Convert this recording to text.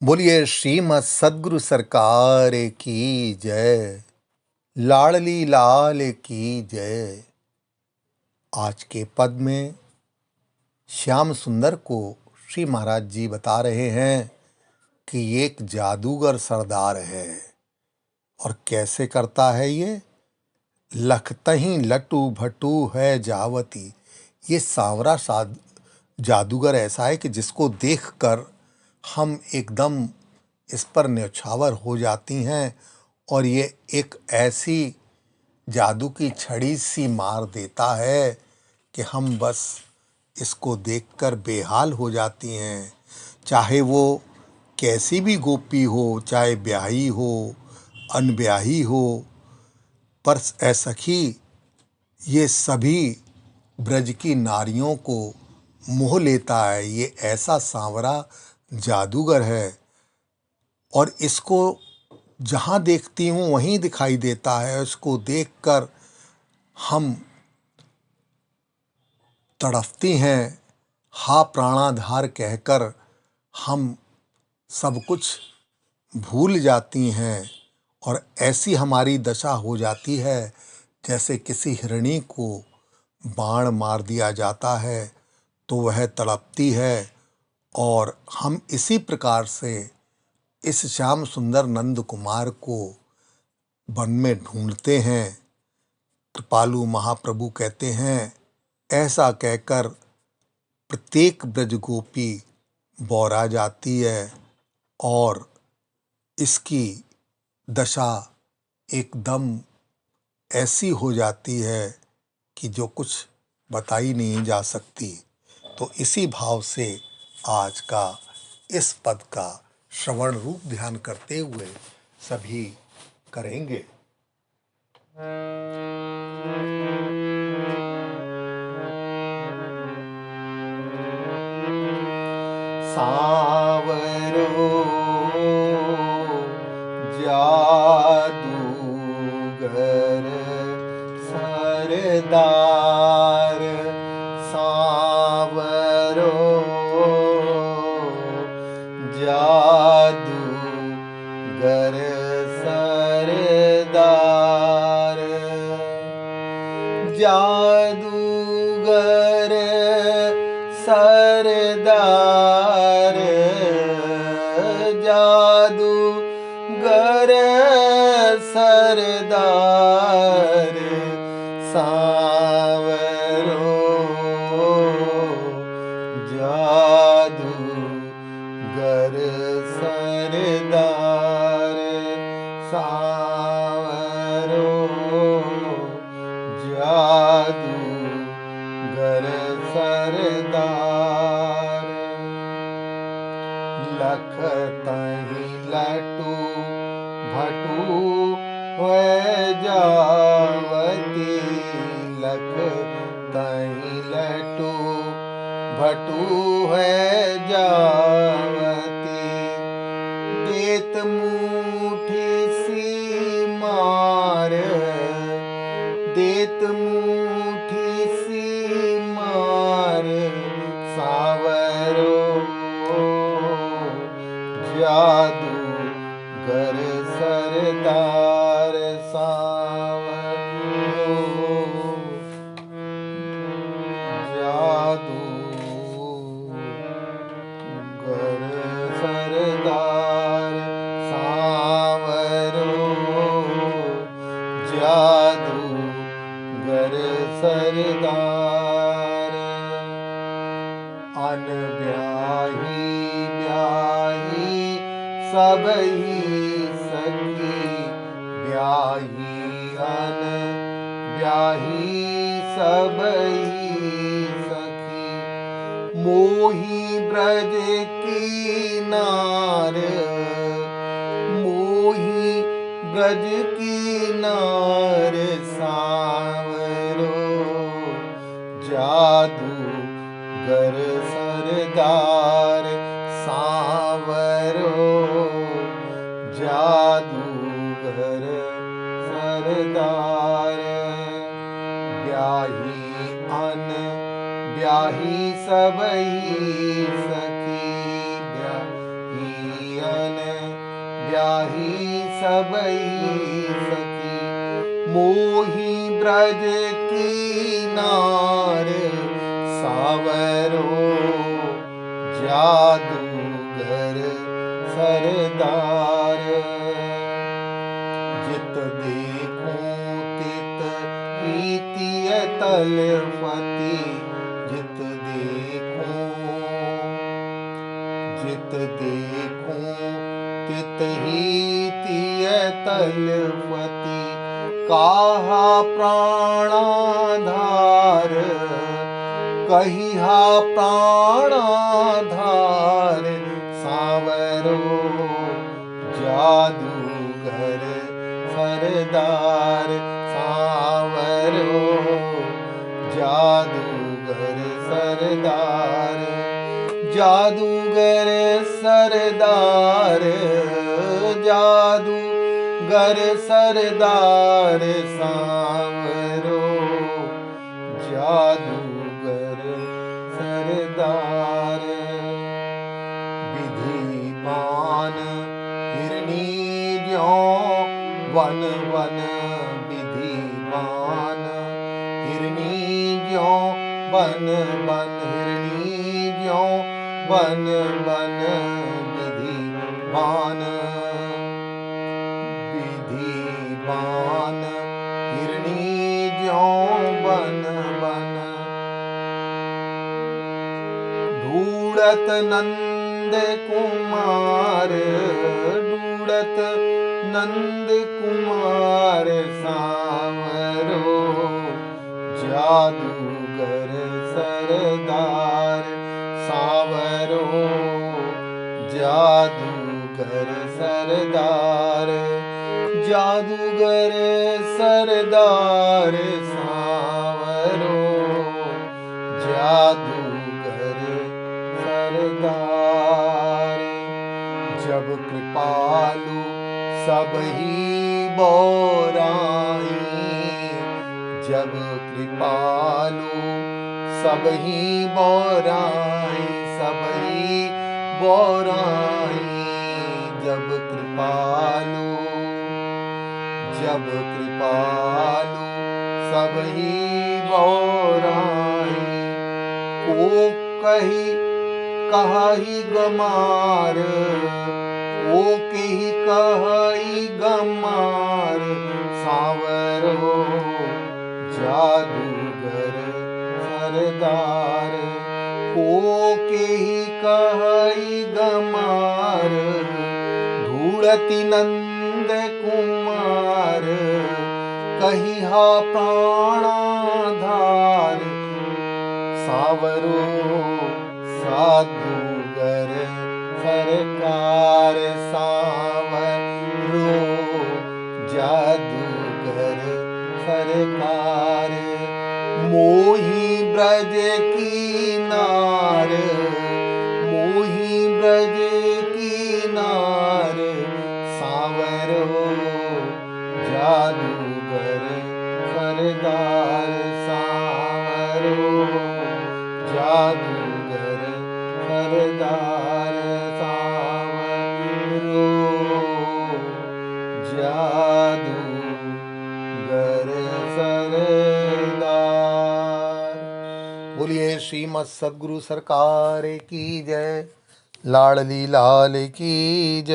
बोलिए श्रीमद् सद्गुरु सरकार की जय। लाडली लाल की जय। आज के पद में श्याम सुंदर को श्री महाराज जी बता रहे हैं कि ये एक जादूगर सरदार है। और कैसे करता है ये? लखतहीं लटू भटू है जावती। ये सांवरा जादूगर ऐसा है कि जिसको देखकर हम एकदम इस पर न्यौछावर हो जाती हैं और ये एक ऐसी जादू की छड़ी सी मार देता है कि हम बस इसको देखकर बेहाल हो जाती हैं। चाहे वो कैसी भी गोपी हो, चाहे ब्याही हो, अनब्याही हो, पर ऐ सखी ये सभी ब्रज की नारियों को मोह लेता है। ये ऐसा सांवरा जादूगर है और इसको जहाँ देखती हूँ वहीं दिखाई देता है। इसको देखकर हम तड़पती हैं, हा प्राणाधार कहकर हम सब कुछ भूल जाती हैं और ऐसी हमारी दशा हो जाती है जैसे किसी हिरणी को बाण मार दिया जाता है तो वह तड़पती है। और हम इसी प्रकार से इस श्याम सुंदर नंद कुमार को वन में ढूंढते हैं। कृपालु महाप्रभु कहते हैं, ऐसा कहकर प्रत्येक ब्रज गोपी बौरा जाती है और इसकी दशा एकदम ऐसी हो जाती है कि जो कुछ बताई नहीं जा सकती। तो इसी भाव से आज का इस पद का श्रवण रूप ध्यान करते हुए सभी करेंगे। सांवरो जादूगर सरदार, सांवरो जादूगर सरदार, जादूगर सरदार, जादूगर सरदार, सांवरो जादूगर सरदार, सांवरो जादूगर सरदार। लखतहीं लटू भटू है जावती, लखतहीं लटू भटू है जावती, देत मुठी सी मार, देत मुठी सी मार, सांवरो जादूगर सरदार, सांवरो जादूगर सरदार, सांवरो जादूगर सरदार। अनब्याही ब्याही सबही सखी, ब्याही अनब्याही सबही सखी, मोही ब्रज की नार, मोही ब्रज की नार, सांवरो जादूगर सरदार, सांवरो जादूगर सरदार। ब्याही अनब्याही सबही सखी, हियन ब्याही सबई सखी, मोही ब्रज की नार, सावरो जादूगर सरदार। जित देखूं तित प्रीतिय तलपति, जित देखूं तित ही तिय तलपति, काहा प्राणाधार, कहिहा प्राणाधार, सावरो जादूगर सरदार, सावरो जादूगर सरदार, जादूगर सरदार, जादूगर सरदार, सावरो जादूगर सरदार। विधिमान हिरणी ज्यों वन वन, विधिमान हिरणी ज्यों वन वन, हिरणी ज्यों वन वन, विधिमान हिरणी ज्यों वन वन। ढूढ़त नंद कुमार, ढूढ़त नंद कुमार, सावरो जादूगर सरदार, सावरो जादूगर सरदार, जादूगर सरदार, सावरो जादूगर सरदार। जब कृपालु सबही बोराई, जब कृपालु सबही बोराई, सबही बोराई, जब कृपालु सबही बोराई, को कही गमार, ओ कही कही गमार, सावरो जादूगर सरदार, को कही कही गमार, ढूढ़ति नंद कुमार, कहिहा प्राणाधार, सावरो जादूगर सरकार, सावरो जादूगर सरकार। मोही ब्रज की नार, मोही ब्रज की नार, सावरो जादूगर सरदार, सावरो जादूगर सरदार, सावरो जादूगर सरदार। बोलिए श्रीमद् सद्गुरु सरकार की जय, लाडली लाल की जय।